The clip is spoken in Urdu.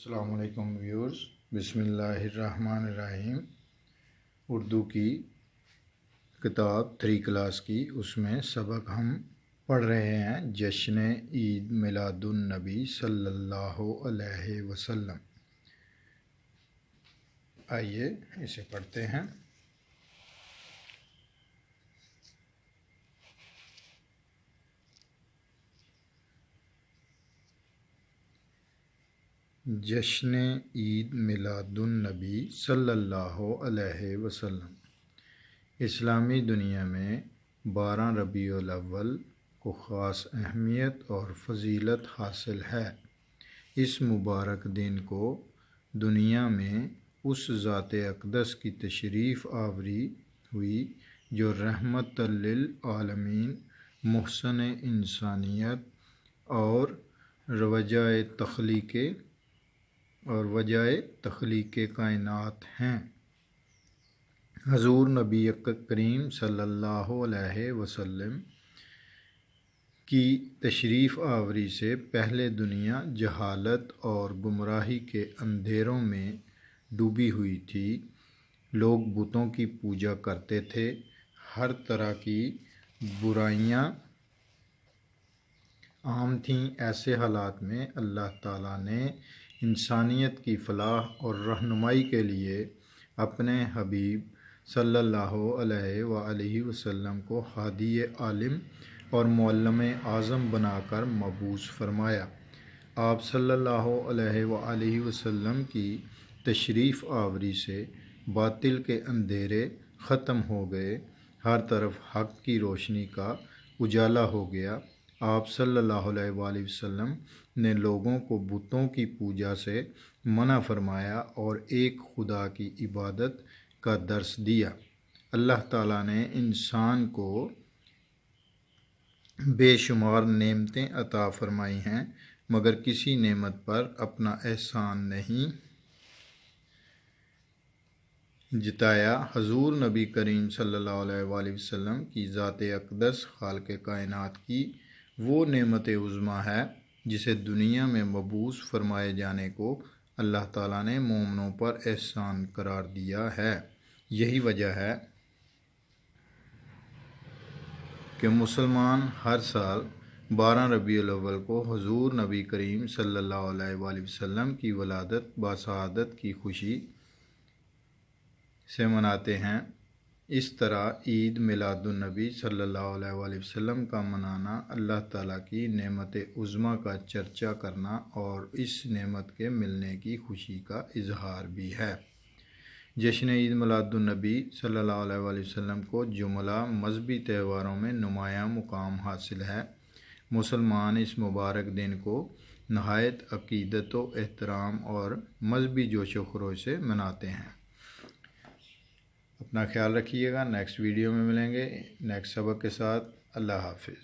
السلام علیکم ویورز، بسم اللہ الرحمن الرحیم۔ اردو کی کتاب 3 کلاس کی، اس میں سبق ہم پڑھ رہے ہیں جشن عید میلاد النبی صلی اللہ علیہ وسلم۔ آئیے اسے پڑھتے ہیں۔ جشن عید میلاد النبی صلی اللہ علیہ وسلم اسلامی دنیا میں 12 ربیع الاول کو خاص اہمیت اور فضیلت حاصل ہے۔ اس مبارک دن کو دنیا میں اس ذات اقدس کی تشریف آوری ہوئی جو رحمت للعالمین، محسن انسانیت اور وجہ تخلیق کائنات ہیں۔ حضور نبی کریم صلی اللہ علیہ وسلم کی تشریف آوری سے پہلے دنیا جہالت اور گمراہی کے اندھیروں میں ڈوبی ہوئی تھی۔ لوگ بتوں کی پوجا کرتے تھے، ہر طرح کی برائیاں عام تھیں۔ ایسے حالات میں اللہ تعالیٰ نے انسانیت کی فلاح اور رہنمائی کے لیے اپنے حبیب صلی اللہ علیہ وآلہ وسلم کو ہادی عالم اور معلم اعظم بنا کر مبعوث فرمایا۔ آپ صلی اللہ علیہ وآلہ وسلم کی تشریف آوری سے باطل کے اندھیرے ختم ہو گئے، ہر طرف حق کی روشنی کا اجالا ہو گیا۔ آپ صلی اللہ علیہ وآلہ وسلم نے لوگوں کو بتوں کی پوجا سے منع فرمایا اور ایک خدا کی عبادت کا درس دیا۔ اللہ تعالیٰ نے انسان کو بے شمار نعمتیں عطا فرمائی ہیں، مگر کسی نعمت پر اپنا احسان نہیں جتایا۔ حضور نبی کریم صلی اللہ علیہ وآلہ وسلم کی ذات اقدس خالق کائنات کی وہ نعمت عظمیٰ ہے جسے دنیا میں مبعوث فرمائے جانے کو اللہ تعالیٰ نے مومنوں پر احسان قرار دیا ہے۔ یہی وجہ ہے کہ مسلمان ہر سال 12 ربیع الاول کو حضور نبی کریم صلی اللہ علیہ وآلہ وسلم کی ولادت باسعادت کی خوشی سے مناتے ہیں۔ اس طرح عید میلاد النبی صلی اللہ علیہ وآلہ وسلم کا منانا اللہ تعالیٰ کی نعمت عظمیٰ کا چرچا کرنا اور اس نعمت کے ملنے کی خوشی کا اظہار بھی ہے۔ جشن عید میلاد النبی صلی اللہ علیہ وآلہ وسلم کو جملہ مذہبی تہواروں میں نمایاں مقام حاصل ہے۔ مسلمان اس مبارک دن کو نہایت عقیدت و احترام اور مذہبی جوش و خروش سے مناتے ہیں۔ اپنا خیال رکھیے گا۔ نیکسٹ ویڈیو میں ملیں گے نیکسٹ سبق کے ساتھ۔ اللہ حافظ۔